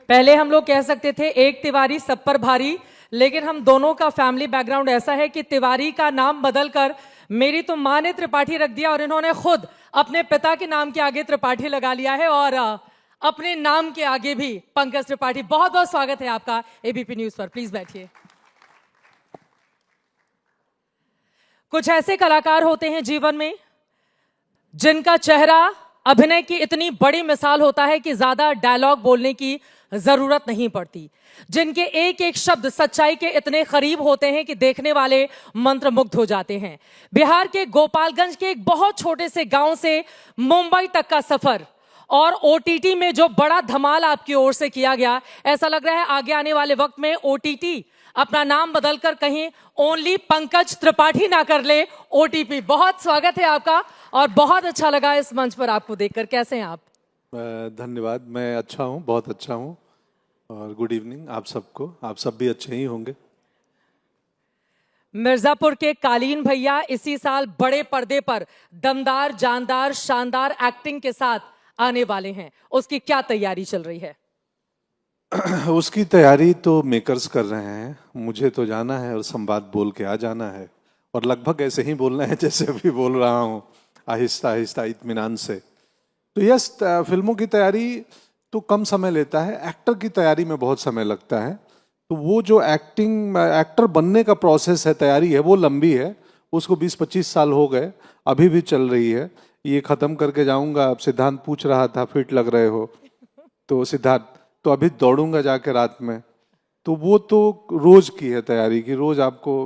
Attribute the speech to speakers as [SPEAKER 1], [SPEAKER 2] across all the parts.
[SPEAKER 1] पहले हम लोग कह सकते थे एक तिवारी सब पर भारी, लेकिन हम दोनों का फैमिली बैकग्राउंड ऐसा है कि तिवारी का नाम बदलकर मेरी तो मां ने त्रिपाठी रख दिया और इन्होंने खुद अपने पिता के नाम के आगे त्रिपाठी लगा लिया है और अपने नाम के आगे भी पंकज त्रिपाठी। बहुत बहुत स्वागत है आपका एबीपी न्यूज पर, प्लीज बैठिए। कुछ ऐसे कलाकार होते हैं जीवन में जिनका चेहरा अभिनय की इतनी बड़ी मिसाल होता है कि ज्यादा डायलॉग बोलने की जरूरत नहीं पड़ती, जिनके एक एक शब्द सच्चाई के इतने करीब होते हैं कि देखने वाले मंत्रमुग्ध हो जाते हैं। बिहार के गोपालगंज के एक बहुत छोटे से गांव से मुंबई तक का सफर और ओटीटी में जो बड़ा धमाल आपकी ओर से किया गया, ऐसा लग रहा है आगे आने वाले वक्त में ओटीटी अपना नाम बदलकर कहीं ओनली पंकज त्रिपाठी ना कर ले, ओटीपी। बहुत स्वागत है आपका और बहुत अच्छा लगा इस मंच पर आपको देखकर। कैसे हैं आप?
[SPEAKER 2] धन्यवाद, मैं अच्छा हूँ, बहुत अच्छा हूँ। और गुड इवनिंग आप सबको, आप सब भी अच्छे ही होंगे।
[SPEAKER 1] मिर्जापुर के कालीन भैया इसी साल बड़े पर्दे पर दमदार, जानदार, शानदार एक्टिंग के साथ आने वाले हैं, उसकी क्या तैयारी चल रही है?
[SPEAKER 2] उसकी तैयारी तो मेकर्स कर रहे हैं, मुझे तो जाना है और संवाद बोल के आ जाना है और लगभग ऐसे ही बोलना है जैसे अभी बोल रहा हूँ, आहिस्ता आहिस्ता इत्मीनान से। तो यस, फिल्मों की तैयारी तो कम समय लेता है, एक्टर की तैयारी में बहुत समय लगता है। तो वो जो एक्टर बनने का प्रोसेस है, तैयारी है, वो लंबी है। उसको 20-25 साल हो गए, अभी भी चल रही है। ये खत्म करके जाऊंगा। अब सिद्धांत पूछ रहा था फिट लग रहे हो, तो सिद्धार्थ तो अभी दौड़ूंगा जाके रात में। तो वो तो रोज की है तैयारी की, रोज आपको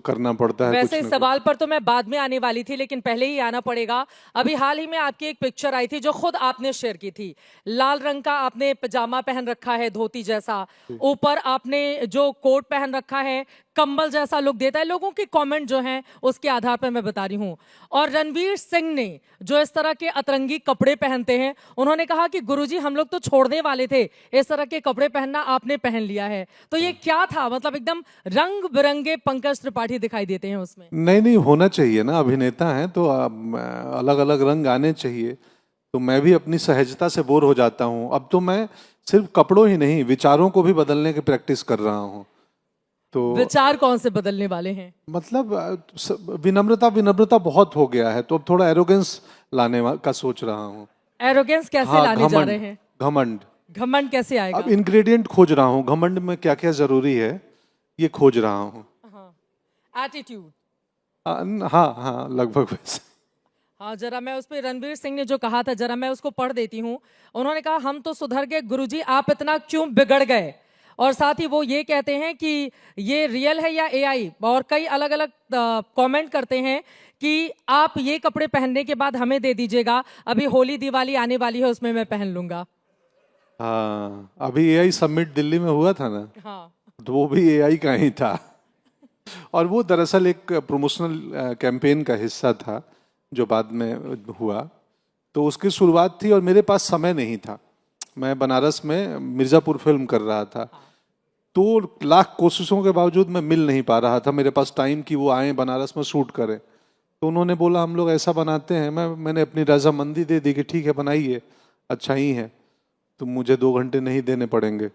[SPEAKER 2] करना पड़ता है।
[SPEAKER 1] वैसे
[SPEAKER 2] कुछ
[SPEAKER 1] इस सवाल पर तो मैं बाद में आने वाली थी, लेकिन पहले ही आना पड़ेगा। अभी हाल ही में आपकी एक पिक्चर आई थी जो खुद आपने शेयर की थी। लाल रंग का आपने पजामा पहन रखा है, धोती जैसा, ऊपर आपने जो कोट पहन रखा है, कंबल जैसा लुक देता है। लोगों के कमेंट जो हैं उसके आधार पर मैं बता रही हूं। और रणवीर सिंह ने जो इस तरह के अतरंगी कपड़े पहनते हैं, उन्होंने कहा कि गुरुजी हम लोग तो छोड़ने वाले थे, इस तरह के कपड़े पहनना आपने पहन लिया है। तो ये क्या था? मतलब एकदम रंग बिरंगे पंकज त्रिपाठी दिखाई देते हैं उसमें।
[SPEAKER 2] नहीं नहीं, होना चाहिए ना, अभिनेता हैं तो अलग अलग रंग आने चाहिए। तो मैं भी अपनी सहजता से बोर हो जाता हूँ। अब तो मैं सिर्फ कपड़ों ही नहीं, विचारों को भी बदलने की प्रैक्टिस कर रहा हूँ। तो
[SPEAKER 1] विचार कौन से बदलने वाले हैं?
[SPEAKER 2] मतलब विनम्रता विनम्रता बहुत हो गया है, तो अब थोड़ा एरोगेंस का सोच रहा हूँ।
[SPEAKER 1] एरोगेंस कैसे
[SPEAKER 2] हाँ,
[SPEAKER 1] लाने जा
[SPEAKER 2] घमंड।
[SPEAKER 1] रहे हैं?
[SPEAKER 2] घमंड
[SPEAKER 1] घमंड कैसे आएगा?
[SPEAKER 2] अब इंग्रेडिएंट खोज रहा हूँ, घमंड में क्या क्या जरूरी है ये खोज रहा हूँ।
[SPEAKER 1] एटीट्यूड।
[SPEAKER 2] हाँ हाँ, लगभग वैसे।
[SPEAKER 1] हाँ, जरा मैं उस पे रणवीर सिंह ने जो कहा था, जरा मैं उसको पढ़ देती हूँ। उन्होंने कहा हम तो सुधर गए गुरुजी, आप इतना क्यों बिगड़ गए? और साथ ही वो ये कहते हैं कि ये रियल है या एआई, और कई अलग अलग कमेंट करते हैं कि आप ये कपड़े पहनने के बाद हमें दे दीजिएगा, अभी होली दिवाली आने वाली है, उसमें मैं पहन लूंगा।
[SPEAKER 2] हाँ, अभी एआई समिट दिल्ली में हुआ था ना,
[SPEAKER 1] हाँ,
[SPEAKER 2] तो वो भी एआई का ही था। और वो दरअसल एक प्रमोशनल कैंपेन का हिस्सा था जो बाद में हुआ। तो उसकी शुरुआत थी और मेरे पास समय नहीं था, मैं बनारस में मिर्जापुर फिल्म कर रहा था। तो लाख कोशिशों के बावजूद मैं मिल नहीं पा रहा था मेरे पास टाइम कि वो आए बनारस में शूट करें। तो उन्होंने बोला हम लोग ऐसा बनाते हैं, मैंने अपनी रजामंदी दे दी कि ठीक है बनाइए, अच्छा ही है, तो मुझे 2 घंटे नहीं देने पड़ेंगे।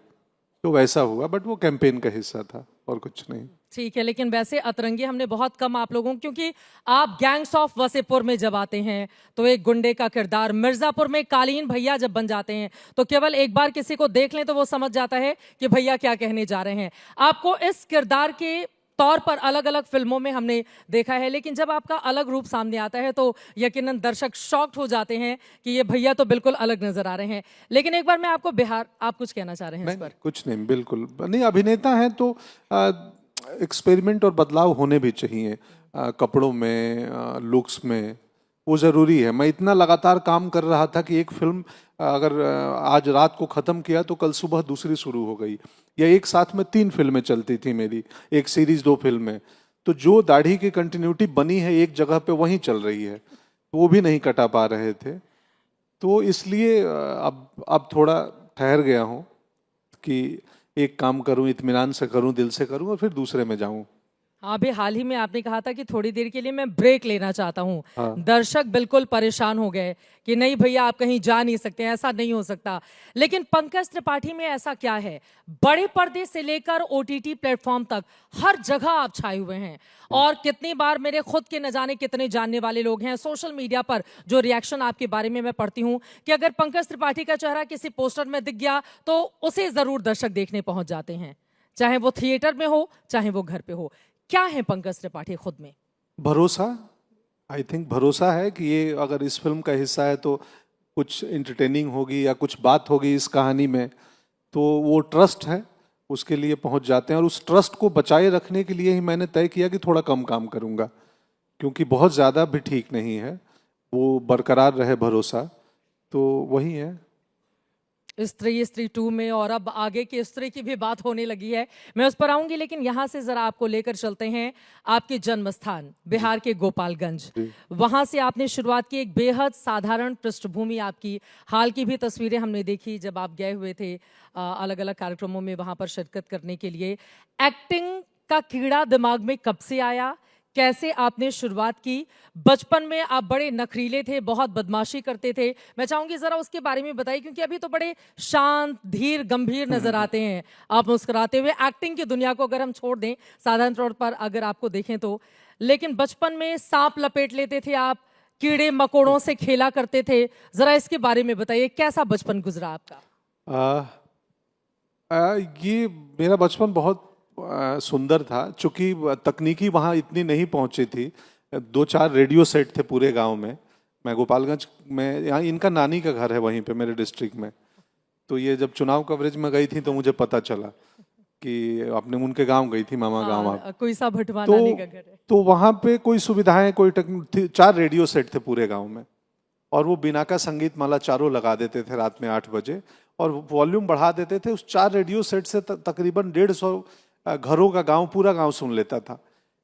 [SPEAKER 2] तो वैसा हुआ, बट वो कैंपेन का हिस्सा था और कुछ नहीं।
[SPEAKER 1] ठीक है। लेकिन वैसे अतरंगी हमने बहुत कम आप लोगों, क्योंकि आप गैंग्स ऑफ वसेपुर में जब आते हैं तो एक गुंडे का किरदार, मिर्जापुर में कालीन भैया जब बन जाते हैं तो केवल एक बार किसी को देख लें तो वो समझ जाता है कि भैया क्या कहने जा रहे हैं। आपको इस किरदार के तौर पर अलग अलग फिल्मों में हमने देखा है, लेकिन जब आपका अलग रूप सामने आता है तो यकीनन दर्शक शॉक्ड हो जाते हैं कि ये भैया तो बिल्कुल अलग नजर आ रहे हैं। लेकिन एक बार मैं आपको बिहार, आप कुछ कहना चाह रहे हैं इस पर?
[SPEAKER 2] कुछ नहीं, बिल्कुल नहीं। अभिनेता हैं तो एक्सपेरिमेंट और बदलाव होने भी चाहिए, कपड़ों में, लुक्स में, वो ज़रूरी है। मैं इतना लगातार काम कर रहा था कि एक फिल्म अगर आज रात को ख़त्म किया तो कल सुबह दूसरी शुरू हो गई, या एक साथ में 3 फिल्में चलती थी मेरी, एक सीरीज 2 फिल्में। तो जो दाढ़ी की कंटिन्यूटी बनी है एक जगह पे वहीं चल रही है, तो वो भी नहीं कटा पा रहे थे। तो इसलिए अब थोड़ा ठहर गया हूँ कि एक काम करूं, इत्मीनान से करूं, दिल से करूं और फिर दूसरे में जाऊं।
[SPEAKER 1] अभी हाल ही में आपने कहा था कि थोड़ी देर के लिए मैं ब्रेक लेना चाहता हूँ।
[SPEAKER 2] हाँ।
[SPEAKER 1] दर्शक बिल्कुल परेशान हो गए कि नहीं भैया आप कहीं जा नहीं सकते, ऐसा नहीं हो सकता। लेकिन पंकज त्रिपाठी में ऐसा क्या है, बड़े पर्दे से लेकर ओटीटी प्लेटफॉर्म तक हर जगह आप छाए हुए हैं। और कितनी बार मेरे खुद के न जाने कितने जानने वाले लोग हैं, सोशल मीडिया पर जो रिएक्शन आपके बारे में मैं पढ़ती हूँ कि अगर पंकज त्रिपाठी का चेहरा किसी पोस्टर में दिख गया तो उसे जरूर दर्शक देखने पहुंच जाते हैं, चाहे वो थिएटर में हो चाहे वो घर पे हो। क्या है पंकज त्रिपाठी खुद में?
[SPEAKER 2] भरोसा। आई थिंक भरोसा है कि ये अगर इस फिल्म का हिस्सा है तो कुछ इंटरटेनिंग होगी या कुछ बात होगी इस कहानी में, तो वो ट्रस्ट है, उसके लिए पहुंच जाते हैं। और उस ट्रस्ट को बचाए रखने के लिए ही मैंने तय किया कि थोड़ा कम काम करूंगा, क्योंकि बहुत ज़्यादा भी ठीक नहीं है, वो बरकरार रहे भरोसा। तो वही है।
[SPEAKER 1] स्त्री 2 में और अब आगे की स्त्री की भी बात होने लगी है, मैं उस पर आऊंगी। लेकिन यहां से जरा आपको लेकर चलते हैं आपके जन्म स्थान बिहार के गोपालगंज। वहां से आपने शुरुआत की, एक बेहद साधारण पृष्ठभूमि आपकी। हाल की भी तस्वीरें हमने देखी जब आप गए हुए थे अलग अलग कार्यक्रमों में वहां पर शिरकत करने के लिए। एक्टिंग का कीड़ा दिमाग में कब से आया, कैसे आपने शुरुआत की? बचपन में आप बड़े नखरीले थे, बहुत बदमाशी करते थे, मैं चाहूंगी जरा उसके बारे में बताइए, क्योंकि अभी तो बड़े शांत धीर गंभीर नजर आते हैं आप मुस्कुराते हुए। एक्टिंग की दुनिया को अगर हम छोड़ दें साधारण तौर पर अगर आपको देखें तो, लेकिन बचपन में सांप लपेट लेते थे आप, कीड़े मकोड़ों से खेला करते थे, जरा इसके बारे में बताइए कैसा बचपन गुजरा आपका?
[SPEAKER 2] ये मेरा बचपन बहुत सुंदर था, चूंकि तकनीकी वहाँ इतनी नहीं पहुंची थी। 2-4 रेडियो सेट थे पूरे गांव में। मैं गोपालगंज में, यहाँ इनका नानी का घर है वहीं पे मेरे डिस्ट्रिक्ट में। तो ये जब चुनाव कवरेज में गई थी तो मुझे पता चला कि आपने उनके गांव गई थी, मामा गांव आप।
[SPEAKER 1] कोई सा भटवा
[SPEAKER 2] तो
[SPEAKER 1] नानी का घर है।
[SPEAKER 2] तो वहाँ पे कोई सुविधाएं, कोई 4 रेडियो सेट थे पूरे गांव में, और वो बिना का संगीत माला चारों लगा देते थे रात में 8 बजे, और वॉल्यूम बढ़ा देते थे। उस 4 रेडियो सेट से तकरीबन 150 घरों का गांव, पूरा गांव सुन लेता था।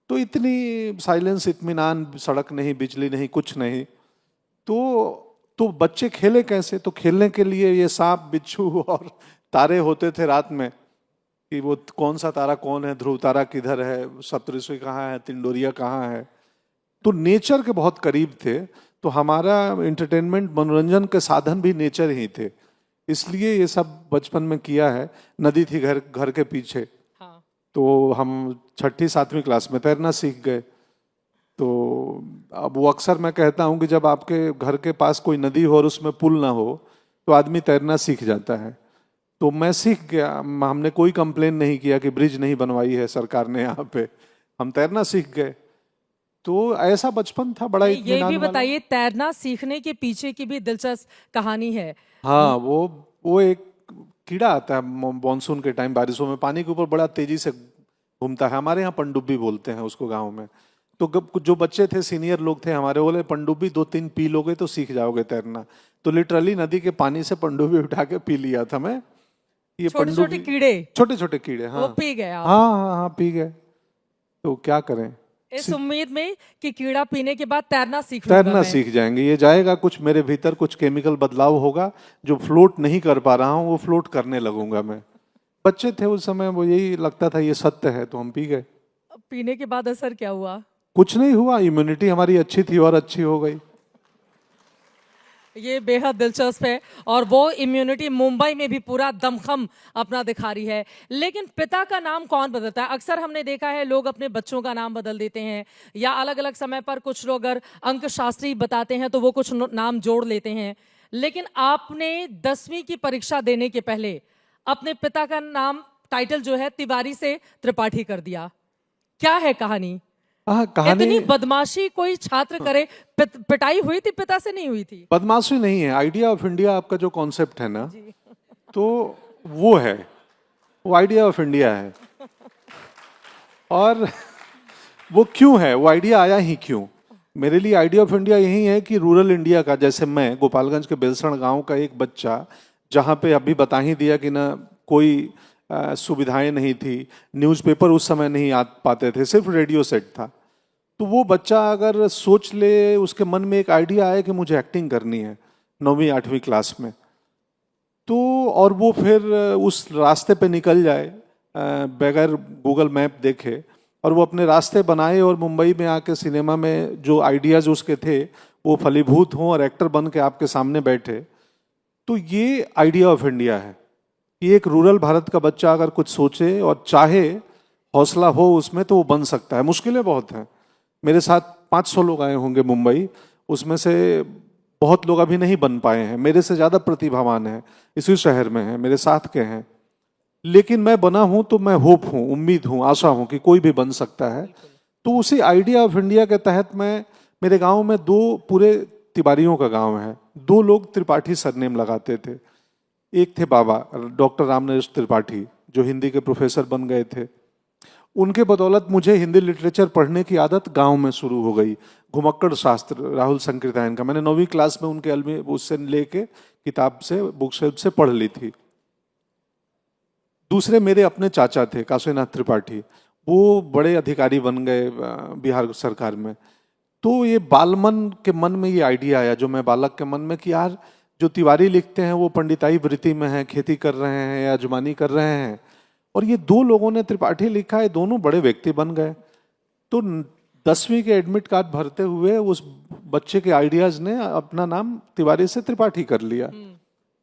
[SPEAKER 2] तो इतनी साइलेंस, इत्मीनान, सड़क नहीं, बिजली नहीं, कुछ नहीं। तो बच्चे खेले कैसे? तो खेलने के लिए ये सांप बिच्छू और तारे होते थे रात में, कि वो कौन सा तारा कौन है, ध्रुव तारा किधर है, सप्तऋषि कहाँ है, तिंडोरिया कहाँ है। तो नेचर के बहुत करीब थे। तो हमारा एंटरटेनमेंट, मनोरंजन के साधन भी नेचर ही थे, इसलिए ये सब बचपन में किया है। नदी थी घर के पीछे, तो हम 6ठी-7वीं क्लास में तैरना सीख गए। तो अब वो अक्सर मैं कहता हूँ कि जब आपके घर के पास कोई नदी हो और उसमें पुल ना हो तो आदमी तैरना सीख जाता है। तो मैं सीख गया, हमने कोई कंप्लेन नहीं किया कि ब्रिज नहीं बनवाई है सरकार ने यहाँ पे, हम तैरना सीख गए। तो ऐसा बचपन था, बड़ा
[SPEAKER 1] ये
[SPEAKER 2] इत्मीनान
[SPEAKER 1] भी
[SPEAKER 2] वाला।
[SPEAKER 1] बताइए, तैरना सीखने के पीछे की भी दिलचस्प कहानी है।
[SPEAKER 2] हाँ, वो एक कीड़ा आता है मानसून के टाइम, बारिशों में पानी के ऊपर बड़ा तेजी से घूमता है। हमारे यहाँ पनडुब्बी बोलते हैं उसको गांव में। तो जो बच्चे थे, सीनियर लोग थे हमारे, बोले पनडुब्बी 2-3 पी लोगे तो सीख जाओगे तैरना। तो लिटरली नदी के पानी से पनडुब्बी उठा के पी लिया था मैं। ये
[SPEAKER 1] छोटे छोटे कीड़े,
[SPEAKER 2] छोटे छोटे कीड़े, हाँ,
[SPEAKER 1] वो पी गए आप?
[SPEAKER 2] हाँ, पी गए। तो क्या करें,
[SPEAKER 1] इस उम्मीद में कि कीड़ा पीने के बाद तैरना सीख लूंगा
[SPEAKER 2] तैरना सीख जाएंगे। ये जाएगा कुछ मेरे भीतर, कुछ केमिकल बदलाव होगा, जो फ्लोट नहीं कर पा रहा हूँ वो फ्लोट करने लगूंगा मैं। बच्चे थे उस समय, वो यही लगता था ये सत्य है, तो हम पी गए।
[SPEAKER 1] पीने के बाद असर क्या हुआ?
[SPEAKER 2] कुछ नहीं हुआ, इम्यूनिटी हमारी अच्छी थी और अच्छी हो गई।
[SPEAKER 1] ये बेहद दिलचस्प है, और वो इम्यूनिटी मुंबई में भी पूरा दमखम अपना दिखा रही है। लेकिन पिता का नाम कौन बदलता है? अक्सर हमने देखा है लोग अपने बच्चों का नाम बदल देते हैं, या अलग अलग समय पर कुछ लोग अगर अंक शास्त्री बताते हैं तो वो कुछ नाम जोड़ लेते हैं। लेकिन आपने 10वीं की परीक्षा देने के पहले अपने पिता का नाम, टाइटल जो है, तिवारी से त्रिपाठी कर दिया। क्या है कहानी?
[SPEAKER 2] कहानी
[SPEAKER 1] इतनी बदमाशी कोई छात्र करे, पिटाई हुई थी, पिता से नहीं हुई थी?
[SPEAKER 2] बदमाशी नहीं है, आइडिया ऑफ इंडिया आपका जो कॉन्सेप्ट है ना, तो वो है, वो आइडिया ऑफ इंडिया है। और वो क्यों है, वो आइडिया आया ही क्यों? मेरे लिए आइडिया ऑफ इंडिया यही है कि रूरल इंडिया का, जैसे मैं गोपालगंज के बेलसण गांव का एक बच्चा, जहां पे अभी बता ही दिया कि ना कोई सुविधाएं नहीं थी, न्यूज़पेपर उस समय नहीं आ पाते थे, सिर्फ रेडियो सेट था। तो वो बच्चा अगर सोच ले, उसके मन में एक आइडिया आए कि मुझे एक्टिंग करनी है 9वीं-8वीं क्लास में, तो और वो फिर उस रास्ते पे निकल जाए बगैर गूगल मैप देखे, और वो अपने रास्ते बनाए और मुंबई में आके सिनेमा में जो आइडियाज उसके थे वो फलीभूत हों और एक्टर बन के आपके सामने बैठे, तो ये आइडिया ऑफ इंडिया है कि एक रूरल भारत का बच्चा अगर कुछ सोचे और चाहे, हौसला हो उसमें, तो वो बन सकता है। मुश्किलें बहुत हैं। मेरे साथ 500 लोग आए होंगे मुंबई, उसमें से बहुत लोग अभी नहीं बन पाए हैं, मेरे से ज़्यादा प्रतिभावान हैं, इसी शहर में हैं, मेरे साथ के हैं, लेकिन मैं बना हूं तो मैं होप हूं, उम्मीद हूं, आशा हूं कि कोई भी बन सकता है। तो उसी आइडिया ऑफ इंडिया के तहत मैं, मेरे गांव में 2 पूरे तिवारियों का गांव है, 2 लोग त्रिपाठी सरनेम लगाते थे। एक थे बाबा डॉक्टर रामनरेश त्रिपाठी, जो हिंदी के प्रोफेसर बन गए थे। उनके बदौलत मुझे हिंदी लिटरेचर पढ़ने की आदत गांव में शुरू हो गई। घुमक्कड़ शास्त्र राहुल संकीर्तन का मैंने 9वीं क्लास में उनके अलमी उससे लेके किताब से, बुक शेल्फ से पढ़ ली थी। दूसरे मेरे अपने चाचा थे काशीनाथ त्रिपाठी, वो बड़े अधिकारी बन गए बिहार सरकार में। तो ये बालमन के मन में ये आइडिया आया, जो मैं बालक के मन में, कि यार जो तिवारी लिखते हैं वो पंडिताई वृत्ति में हैं, खेती कर रहे हैं या अजमानी कर रहे हैं, और ये 2 लोगों ने त्रिपाठी लिखा है, दोनों बड़े व्यक्ति बन गए। तो 10वीं के एडमिट कार्ड भरते हुए उस बच्चे के आइडियाज ने अपना नाम तिवारी से त्रिपाठी कर लिया।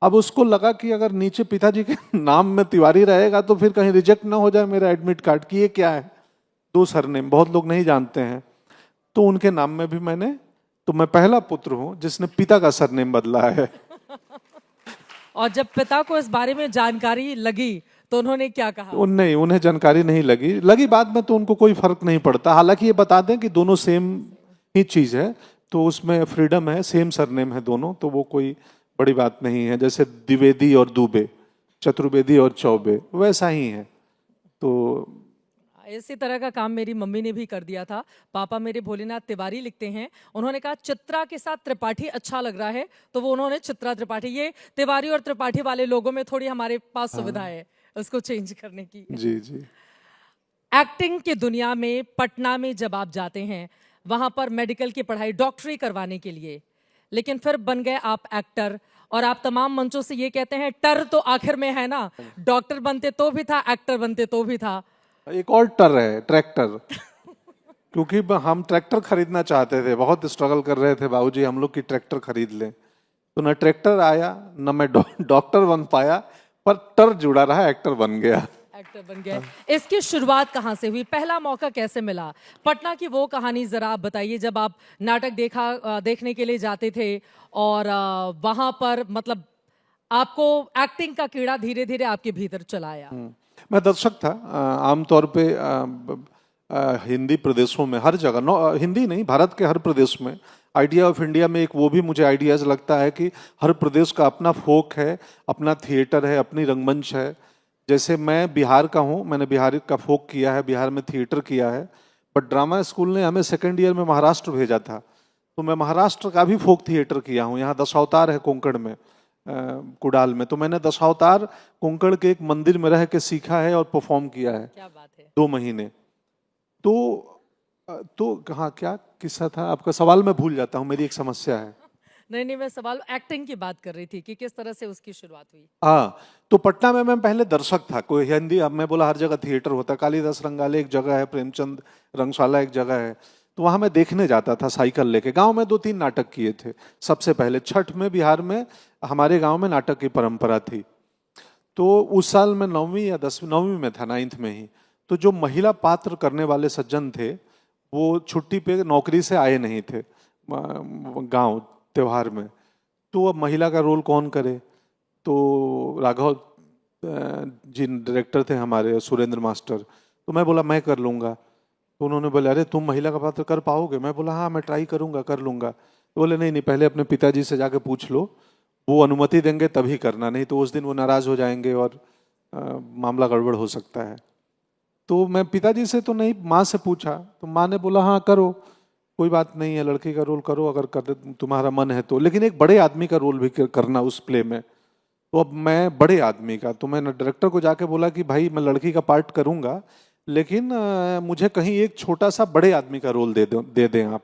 [SPEAKER 2] अब उसको लगा कि अगर नीचे पिताजी के नाम में तिवारी रहेगा तो फिर कहीं रिजेक्ट ना हो जाए मेरा एडमिट कार्ड कि ये क्या है, 2 सरनेम, बहुत लोग नहीं जानते हैं। तो उनके नाम में भी मैंने, तो मैं पहला पुत्र हूं जिसने पिता का सरनेम बदला है।
[SPEAKER 1] और जब पिता को इस बारे में जानकारी लगी तो उन्होंने क्या कहा?
[SPEAKER 2] नहीं, उन्हें जानकारी नहीं लगी बाद में, तो उनको कोई फर्क नहीं पड़ता। हालांकि ये बता दें कि दोनों सेम ही चीज है, तो उसमें फ्रीडम है, सेम सरनेम है दोनों, तो वो कोई बड़ी बात नहीं है। जैसे द्विवेदी और दुबे, चतुर्वेदी और चौबे, वैसा ही है। तो
[SPEAKER 1] इसी तरह का काम मेरी मम्मी ने भी कर दिया था। पापा मेरे भोलेनाथ तिवारी लिखते हैं, उन्होंने कहा चित्रा के साथ त्रिपाठी अच्छा लग रहा है, तो वो उन्होंने चित्रा त्रिपाठी। ये तिवारी और त्रिपाठी वाले लोगों में थोड़ी हमारे पास सुविधा है उसको चेंज करने की।
[SPEAKER 2] जी जी।
[SPEAKER 1] एक्टिंग की दुनिया में पटना में जब आप जाते हैं, वहां पर मेडिकल की पढ़ाई, डॉक्टरी करवाने के लिए, लेकिन फिर बन गए आप एक्टर, और आप तमाम मंचों से ये कहते हैं टर तो आखिर में है ना, डॉक्टर बनते तो भी था, एक्टर बनते तो भी था।
[SPEAKER 2] एक और टर है, ट्रैक्टर। क्योंकि हम ट्रैक्टर खरीदना चाहते थे, बहुत स्ट्रगल कर रहे थे बाबूजी हम लोग की ट्रैक्टर खरीद लें, तो न ट्रैक्टर आया न मैं डॉक्टर बन पाया, पर टर जुड़ा रहा, एक्टर बन गया।
[SPEAKER 1] एक्टर बन गए। इसकी शुरुआत कहाँ से हुई, पहला मौका कैसे मिला? पटना की वो कहानी जरा आप बताइए, जब आप नाटक देखने के लिए जाते थे और वहां पर मतलब आपको एक्टिंग का कीड़ा धीरे धीरे आपके भीतर चला आया।
[SPEAKER 2] मैं दर्शक था आमतौर पे हिंदी प्रदेशों में हर जगह, हिंदी नहीं, भारत के हर प्रदेश में। आइडिया ऑफ इंडिया में एक वो भी मुझे आइडियाज लगता है कि हर प्रदेश का अपना फोक है, अपना थिएटर है, अपनी रंगमंच है। जैसे मैं बिहार का हूँ, मैंने बिहार का फोक किया है, बिहार में थिएटर किया है, बट ड्रामा स्कूल ने हमें सेकेंड ईयर में महाराष्ट्र भेजा था, तो मैं महाराष्ट्र का भी फोक थिएटर किया हूँ। यहाँ दशावतार है कोंकण में, कुडाल में, तो मैंने दशावतार कोंकण के एक मंदिर में रह के सीखा है और परफॉर्म किया है।
[SPEAKER 1] क्या बात है।
[SPEAKER 2] 2 महीने। तो कहाँ क्या किस्सा था आपका? सवाल मैं भूल जाता हूँ, मेरी एक समस्या है।
[SPEAKER 1] नहीं, मैं सवाल एक्टिंग की बात कर रही थी कि किस तरह से उसकी शुरुआत हुई।
[SPEAKER 2] हाँ, तो पटना में मैं पहले दर्शक था, कोई हिंदी, अब मैं बोला हर जगह थिएटर होता है, कालिदास रंगालय एक जगह है, प्रेमचंद रंगशाला एक जगह है, तो वहां मैं देखने जाता था साइकिल लेके। गांव में 2-3 नाटक किए थे। सबसे पहले छठ में बिहार में हमारे गांव में नाटक की परंपरा थी, तो उस साल मैं 9वीं या 10वीं, 9वीं में था, 9th में ही। तो जो महिला पात्र करने वाले सज्जन थे वो छुट्टी पे नौकरी से आए नहीं थे गांव त्योहार में, तो अब महिला का रोल कौन करे? तो राघव जी डायरेक्टर थे हमारे, सुरेंद्र मास्टर, तो मैं बोला मैं कर लूँगा। तो उन्होंने बोले अरे तुम महिला का पात्र कर पाओगे? मैं बोला हाँ मैं ट्राई करूँगा, कर लूँगा। तो बोले नहीं, पहले अपने पिताजी से जाके पूछ लो, वो अनुमति देंगे तभी करना, नहीं तो उस दिन वो नाराज़ हो जाएंगे और मामला गड़बड़ हो सकता है। तो मैं पिताजी से तो नहीं, माँ से पूछा, तो माँ ने बोला हाँ करो, कोई बात नहीं है, लड़की का रोल करो अगर कर तुम्हारा मन है तो, लेकिन एक बड़े आदमी का रोल भी करना उस प्ले में। तो अब मैं बड़े आदमी का, तो मैंने डायरेक्टर को जाके बोला कि भाई मैं लड़की का पार्ट करूंगा, लेकिन मुझे कहीं एक छोटा सा बड़े आदमी का रोल दे दें आप।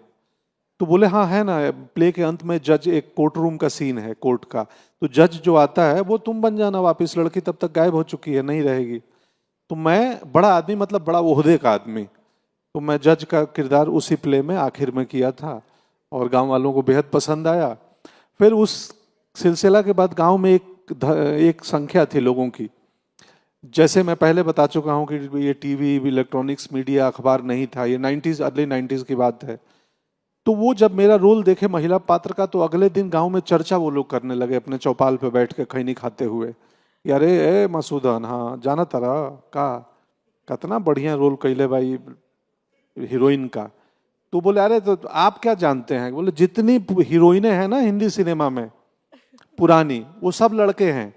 [SPEAKER 2] तो बोले हाँ है ना, प्ले के अंत में जज, एक कोर्ट रूम का सीन है कोर्ट का, तो जज जो आता है वो तुम बन जाना वापिस, लड़की तब तक गायब हो चुकी है, नहीं रहेगी। तो मैं बड़ा आदमी मतलब बड़ा ओहदे का आदमी, तो मैं जज का किरदार उसी प्ले में आखिर में किया था और गांव वालों को बेहद पसंद आया। फिर उस सिलसिला के बाद गांव में एक संख्या थी लोगों की। जैसे मैं पहले बता चुका हूं कि ये टीवी, इलेक्ट्रॉनिक्स मीडिया, अखबार नहीं था, ये 90s, अर्ली 90s की बात है। तो वो जब मेरा रोल देखे महिला पात्र का, तो अगले दिन गांव में चर्चा वो लोग करने लगे अपने चौपाल पे बैठ के खैनी खाते हुए, अरे ए मसूदन, हाँ जाना तारा का कितना बढ़िया रोल कैले भाई हीरोइन का। तो बोले अरे तो आप क्या जानते हैं? बोले जितनी हीरोइनें हैं ना हिंदी सिनेमा में पुरानी, वो सब लड़के हैं।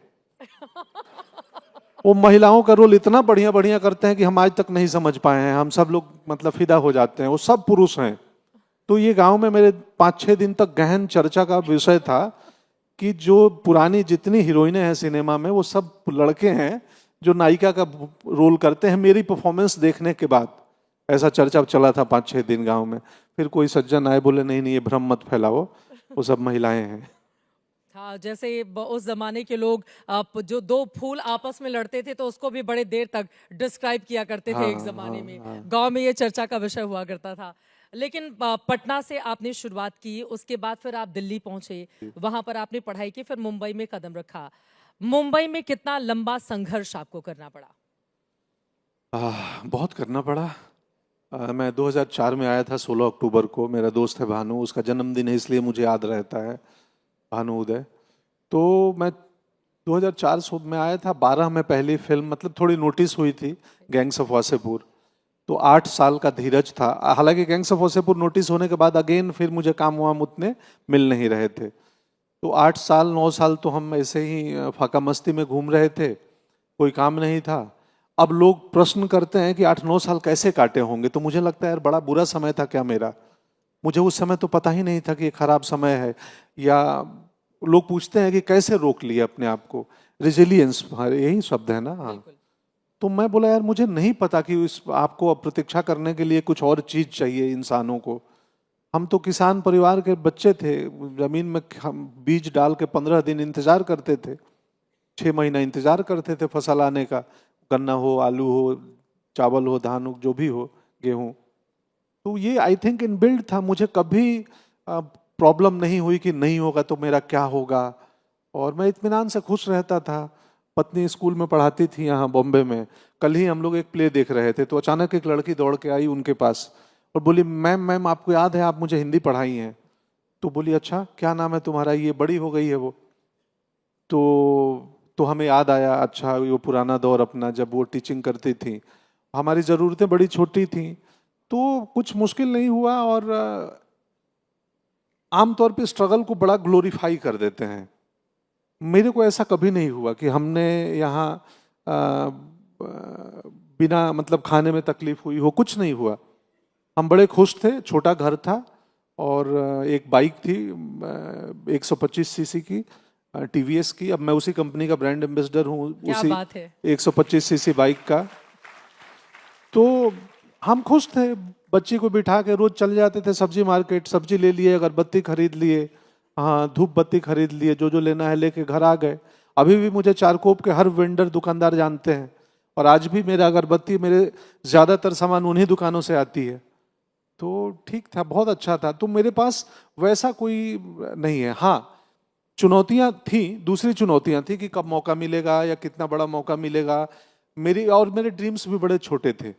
[SPEAKER 2] वो महिलाओं का रोल इतना बढ़िया बढ़िया करते हैं कि हम आज तक नहीं समझ पाए हैं, हम सब लोग मतलब फिदा हो जाते हैं, वो सब पुरुष हैं। तो ये गांव में मेरे 5-6 दिन तक गहन चर्चा का विषय था कि जो पुरानी जितनी हीरोइनें हैं सिनेमा में वो सब लड़के हैं जो नायिका का रोल करते हैं। मेरी परफॉर्मेंस देखने के बाद ऐसा चर्चा चला था 5-6 दिन गांव में। फिर कोई सज्जन आए, बोले नहीं नहीं ये भ्रम मत फैलाओ, वो सब महिलाएं हैं।
[SPEAKER 1] हाँ, जैसे उस जमाने के लोग जो दो फूल आपस में लड़ते थे तो उसको भी बड़े देर तक डिस्क्राइब किया करते थे एक जमाने में। गांव में ये चर्चा का विषय हुआ करता था। लेकिन पटना से आपने शुरुआत की, उसके बाद फिर आप दिल्ली पहुंचे, वहां पर आपने पढ़ाई की, फिर मुंबई में कदम रखा। मुंबई में कितना लंबा संघर्ष आपको करना पड़ा?
[SPEAKER 2] बहुत करना पड़ा। मैं 2004 में आया था, 16 अक्टूबर को। मेरा दोस्त है भानु, उसका जन्मदिन है इसलिए मुझे याद रहता है, भानु उदय। तो मैं 2004 में आया था। 12 में पहली फिल्म मतलब थोड़ी नोटिस हुई थी, गैंग्स ऑफ वासेपुर। तो 8 साल का धीरज था। हालांकि गैंग्स ऑफ वासेपुर नोटिस होने के बाद अगेन फिर मुझे काम वाम उतने मिल नहीं रहे थे। तो 8 साल 9 साल तो हम ऐसे ही फाका मस्ती में घूम रहे थे, कोई काम नहीं था। अब लोग प्रश्न करते हैं कि 8-9 साल कैसे काटे होंगे, तो मुझे लगता है यार बड़ा बुरा समय था क्या मेरा? मुझे उस समय तो पता ही नहीं था कि ये खराब समय है। या लोग पूछते हैं कि कैसे रोक लिए अपने आप को, रेजिलियंस यही शब्द है ना। हाँ, तो मैं बोला यार मुझे नहीं पता कि इस आपको अब प्रतीक्षा करने के लिए कुछ और चीज चाहिए इंसानों को। हम तो किसान परिवार के बच्चे थे, जमीन में हम बीज डाल के 15 दिन इंतजार करते थे, 6 महीना इंतजार करते थे फसल आने का। गन्ना हो, आलू हो, चावल हो, धान हो, जो भी हो, गेहूं। तो ये आई थिंक इनबिल्ड था। मुझे कभी प्रॉब्लम नहीं हुई कि नहीं होगा तो मेरा क्या होगा, और मैं इत्मीनान से खुश रहता था। पत्नी स्कूल में पढ़ाती थी यहाँ बॉम्बे में। कल ही हम लोग एक प्ले देख रहे थे, तो अचानक एक लड़की दौड़ के आई उनके पास और बोली मैम मैम आपको याद है आप मुझे हिंदी पढ़ाई हैं? तो बोली अच्छा क्या नाम है तुम्हारा? ये बड़ी हो गई है वो। तो हमें याद आया, अच्छा वो पुराना दौर अपना जब वो टीचिंग करती थी। हमारी ज़रूरतें बड़ी छोटी थी, तो कुछ मुश्किल नहीं हुआ। और आमतौर पे स्ट्रगल को बड़ा ग्लोरीफाई कर देते हैं। मेरे को ऐसा कभी नहीं हुआ कि हमने यहाँ बिना मतलब खाने में तकलीफ हुई हो, कुछ नहीं हुआ। हम बड़े खुश थे। छोटा घर था और एक बाइक थी 125 सीसी की, टीवीएस की। अब मैं उसी कंपनी का ब्रांड एम्बेसडर हूँ, उसी 125 सीसी बाइक का। तो हम खुश थे। बच्ची को बिठा के रोज चले जाते थे सब्जी मार्केट, सब्जी ले लिए, अगरबत्ती खरीद लिए, हाँ धूप बत्ती खरीद लिए, जो जो लेना है लेके घर आ गए। अभी भी मुझे चारकोप के हर वेंडर दुकानदार जानते हैं, और आज भी मेरा अगरबत्ती, मेरे ज्यादातर सामान उन्हीं दुकानों से आती है। तो ठीक था, बहुत अच्छा था। तो मेरे पास वैसा कोई नहीं है। हाँ, चुनौतियां थी, दूसरी चुनौतियां थी कि कब मौका मिलेगा या कितना बड़ा मौका मिलेगा। मेरे ड्रीम्स भी बड़े छोटे थे।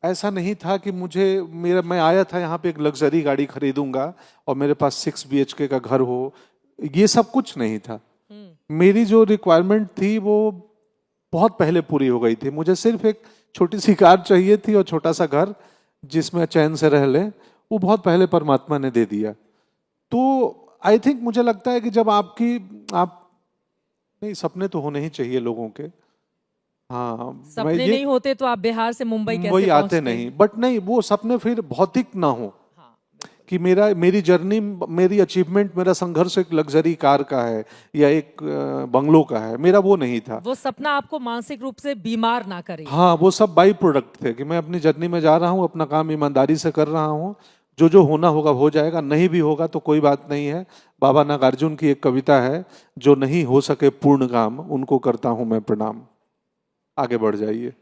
[SPEAKER 2] ऐसा नहीं था कि मैं आया था यहाँ पे एक लग्जरी गाड़ी खरीदूंगा और मेरे पास 6 BHK का घर हो, ये सब कुछ नहीं था। मेरी जो रिक्वायरमेंट थी वो बहुत पहले पूरी हो गई थी। मुझे सिर्फ एक छोटी सी कार चाहिए थी और छोटा सा घर जिसमें चैन से रह ले, वो बहुत पहले परमात्मा ने दे दिया। तो आई थिंक मुझे लगता है कि जब नहीं, सपने तो होने ही चाहिए लोगों के। हाँ,
[SPEAKER 1] सपने नहीं होते तो आप बिहार से मुंबई कैसे
[SPEAKER 2] वही आते
[SPEAKER 1] पहुंचते?
[SPEAKER 2] नहीं, बट नहीं, वो सपने फिर भौतिक ना हो। हाँ, कि मेरी जर्नी, मेरी अचीवमेंट, मेरा संघर्ष एक लग्जरी कार का है या एक बंगलो का है, मेरा वो नहीं था।
[SPEAKER 1] वो सपना आपको मानसिक रूप से बीमार ना करे।
[SPEAKER 2] हाँ, वो सब बाई प्रोडक्ट थे कि मैं अपनी जर्नी में जा रहा हूँ, अपना काम ईमानदारी से कर रहा हूँ, जो जो होना होगा हो जाएगा, नहीं भी होगा तो कोई बात नहीं है। बाबा नागार्जुन की एक कविता है, जो नहीं हो सके पूर्ण काम, उनको करता हूं मैं प्रणाम। आगे बढ़ जाइए।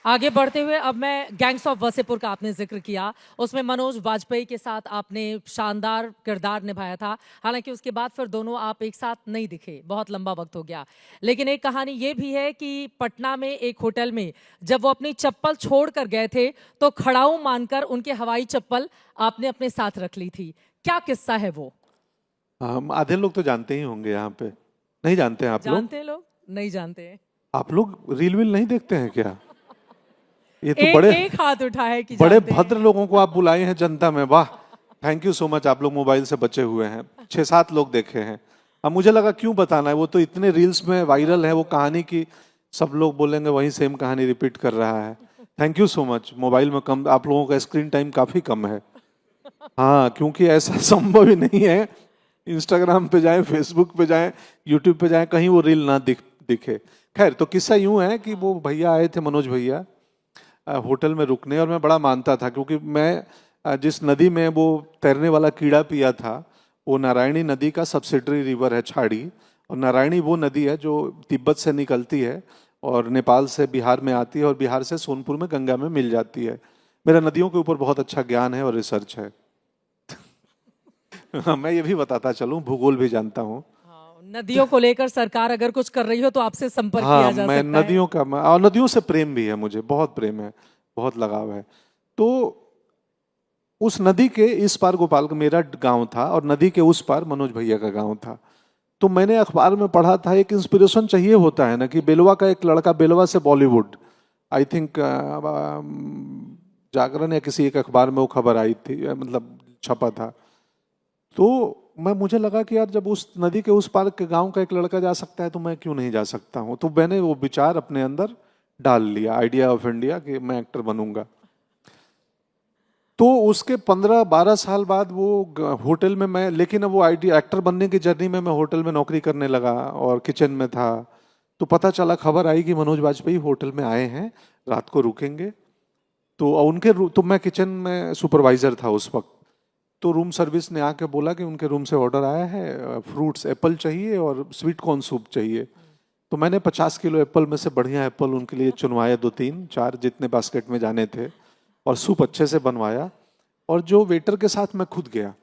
[SPEAKER 1] आगे बढ़ते हुए अब मैं गैंग्स ऑफ वसेपुर का आपने जिक्र किया, उसमें मनोज वाजपेयी के साथ आपने शानदार किरदार निभाया था। हालांकि उसके बाद फिर दोनों आप एक साथ नहीं दिखे, बहुत लंबा वक्त हो गया। लेकिन एक कहानी ये भी है कि पटना में एक होटल में जब वो अपनी चप्पल छोड़ कर गए थे तो खड़ाऊ मानकर उनके हवाई चप्पल आपने अपने साथ रख ली थी। क्या किस्सा है वो?
[SPEAKER 2] हम आधे लोग तो जानते ही होंगे यहाँ पे, नहीं जानते हैं आप लोग?
[SPEAKER 1] जानते हैं लोग? नहीं जानते हैं।
[SPEAKER 2] आप लोग रील वील नहीं देखते हैं क्या? ये तो
[SPEAKER 1] एक
[SPEAKER 2] बड़े
[SPEAKER 1] एक हाथ उठा है कि
[SPEAKER 2] बड़े
[SPEAKER 1] जानते हैं।
[SPEAKER 2] भद्र लोगों को आप बुलाए हैं जनता में, वाह, थैंक यू सो मच। आप लोग मोबाइल से बचे हुए हैं, 6-7 लोग देखे हैं। अब मुझे लगा क्यों बताना है, वो तो इतने रील्स में वायरल है वो कहानी की, सब लोग बोलेंगे वही सेम कहानी रिपीट कर रहा है। Thank you so much. Mobile में कम, आप लोगों का स्क्रीन टाइम काफी कम है। हाँ, क्योंकि ऐसा संभव ही नहीं है इंस्टाग्राम पे जाएं, फेसबुक पे जाएं, यूट्यूब पे जाएं, कहीं वो रील ना दिखे। खैर, तो किस्सा यूं है कि वो भैया आए थे, मनोज भैया, होटल में रुकने, और मैं बड़ा मानता था क्योंकि मैं जिस नदी में वो तैरने वाला कीड़ा पिया था वो नारायणी नदी का सब्सिडरी रिवर है, छाड़ी। और नारायणी वो नदी है जो तिब्बत से निकलती है और नेपाल से बिहार में आती है और बिहार से सोनपुर में गंगा में मिल जाती है। मेरा नदियों के ऊपर बहुत अच्छा ज्ञान है और रिसर्च है। मैं ये भी बताता चलूं, भूगोल भी जानता हूँ।
[SPEAKER 1] नदियों को लेकर सरकार अगर कुछ कर रही हो तो आपसे संपर्क
[SPEAKER 2] हाँ,
[SPEAKER 1] किया जा
[SPEAKER 2] मैं
[SPEAKER 1] सकता है।
[SPEAKER 2] नदियों का, और नदियों से प्रेम भी है मुझे, बहुत प्रेम है, बहुत लगाव है। तो उस नदी के इस पार गोपाल का मेरा गांव था और नदी के उस पार मनोज भैया का गांव था। तो मैंने अखबार में पढ़ा था, एक इंस्पिरेशन चाहिए होता है ना, कि बेलवा का एक लड़का, बेलवा से बॉलीवुड, आई थिंक जागरण या किसी एक अखबार में वो खबर आई थी, मतलब छपा था। तो मुझे लगा कि यार जब उस नदी के उस पार के गांव का एक लड़का जा सकता है तो मैं क्यों नहीं जा सकता हूँ। तो मैंने वो विचार अपने अंदर डाल लिया, आइडिया ऑफ इंडिया, कि मैं एक्टर बनूंगा। तो उसके 15-12 साल बाद वो होटल में मैं, लेकिन अब वो आइडिया एक्टर बनने की जर्नी में मैं होटल में नौकरी करने लगा और किचन में था। तो पता चला, खबर आई कि मनोज वाजपेयी होटल में आए हैं, रात को रुकेंगे। तो मैं किचन में सुपरवाइजर था उस वक्त। तो रूम सर्विस ने आके बोला कि उनके रूम से ऑर्डर आया है, फ्रूट्स, एप्पल चाहिए और स्वीट कॉर्न सूप चाहिए। तो मैंने 50 किलो एप्पल में से बढ़िया एप्पल उनके लिए चुनवाए, 2-3-4 जितने बास्केट में जाने थे, और सूप अच्छे से बनवाया। और जो वेटर के साथ मैं खुद गया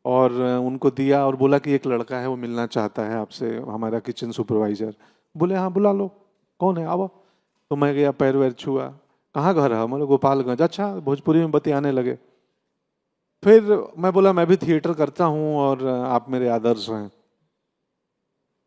[SPEAKER 2] और उनको दिया और बोला कि एक लड़का है वो मिलना चाहता है आपसे, हमारा किचन सुपरवाइजर। बोले हाँ बुला लो, कौन है, आओ। तो मैं गया, पैर वैर छुआ, कहाँ घर है, मतलब गोपालगंज। अच्छा, भोजपुरी में बतियाने लगे। फिर मैं बोला मैं भी थिएटर करता हूँ और आप मेरे आदर्श हैं।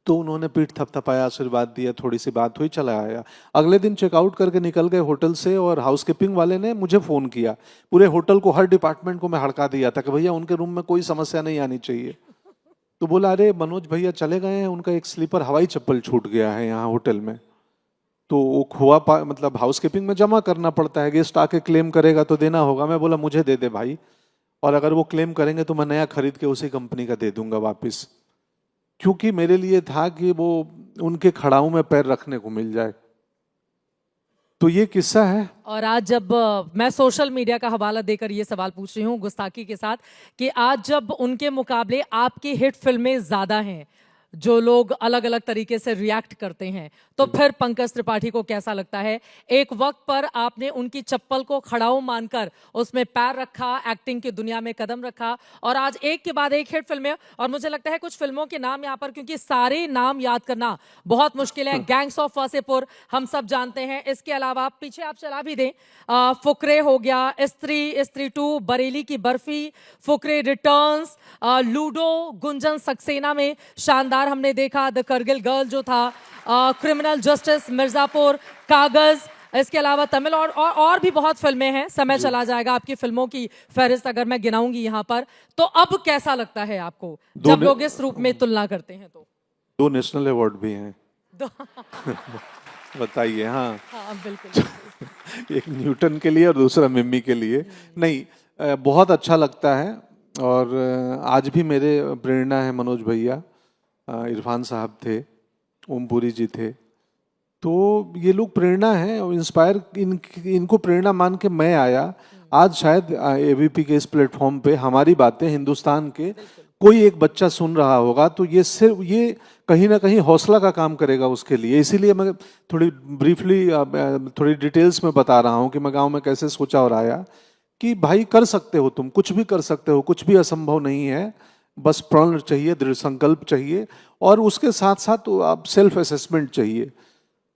[SPEAKER 2] तो उन्होंने पीठ थपथपाया, आशीर्वाद दिया, थोड़ी सी बात हुई, चला आया। अगले दिन चेकआउट करके निकल गए होटल से और हाउसकीपिंग वाले ने मुझे फ़ोन किया। पूरे होटल को, हर डिपार्टमेंट को मैं हड़का दिया था कि भैया उनके रूम में कोई समस्या नहीं आनी चाहिए। तो बोला अरे मनोज भैया चले गए हैं, उनका एक स्लीपर हवाई चप्पल छूट गया है यहाँ होटल में, तो वो मतलब हाउसकीपिंग में जमा करना पड़ता है, गेस्ट आके क्लेम करेगा तो देना होगा। मैं बोला मुझे दे दे भाई, और अगर वो क्लेम करेंगे तो मैं नया खरीद के उसी कंपनी का दे दूंगा वापस। क्योंकि मेरे लिए था कि वो उनके खड़ाऊ में पैर रखने को मिल जाए। तो ये किस्सा है।
[SPEAKER 1] और आज जब मैं सोशल मीडिया का हवाला देकर ये सवाल पूछ रही हूँ गुस्ताखी के साथ, कि आज जब उनके मुकाबले आपकी हिट फिल्में ज्यादा हैं, जो लोग अलग अलग तरीके से रिएक्ट करते हैं, तो फिर पंकज त्रिपाठी को कैसा लगता है? एक वक्त पर आपने उनकी चप्पल को खड़ाऊ मानकर उसमें पैर रखा, एक्टिंग की दुनिया में कदम रखा, और आज एक के बाद एक हिट फिल्में। और मुझे लगता है कुछ फिल्मों के नाम यहाँ पर, क्योंकि सारे नाम याद करना बहुत मुश्किल है। गैंग्स ऑफ वासेपुर हम सब जानते हैं, इसके अलावा पीछे आप चला भी दें, फुकरे हो गया, स्त्री 2, बरेली की बर्फी, फुकरे रिटर्न्स, लूडो, गुंजन सक्सेना में शानदार हमने देखा, द करगिल गर्ल जो था, क्रिमिनल जस्टिस, मिर्जापुर, कागज, इसके अलावा तमिल और भी बहुत फिल्में हैं। समय चला जाएगा आपकी फिल्मों की फहरिस्त अगर मैं गिनाऊंगी यहाँ पर। तो अब कैसा लगता है आपको जब लोग इस रूप में तुलना करते हैं? तो
[SPEAKER 2] 2 नेशनल अवार्ड भी हैं। बताइए। हाँ,
[SPEAKER 1] हाँ बिल्कुल।
[SPEAKER 2] एक न्यूटन के लिए और दूसरा मिम्मी के लिए। नहीं, बहुत अच्छा लगता है। और आज भी मेरे प्रेरणा है मनोज भैया, इरफान साहब थे, ओमपुरी जी थे। तो ये लोग प्रेरणा है और इंस्पायर, इनको प्रेरणा मान के मैं आया। आज शायद एबीपी के इस प्लेटफॉर्म पे हमारी बातें हिंदुस्तान के कोई एक बच्चा सुन रहा होगा तो ये सिर्फ ये कहीं ना कहीं हौसला का काम करेगा उसके लिए। इसीलिए मैं थोड़ी ब्रीफली थोड़ी डिटेल्स में बता रहा हूँ कि मैं गांव में कैसे सोचा और आया कि भाई कर सकते हो, तुम कुछ भी कर सकते हो, कुछ भी असंभव नहीं है। बस प्रण चाहिए, दृढ़ संकल्प चाहिए, और उसके साथ साथ आप सेल्फ असेसमेंट चाहिए।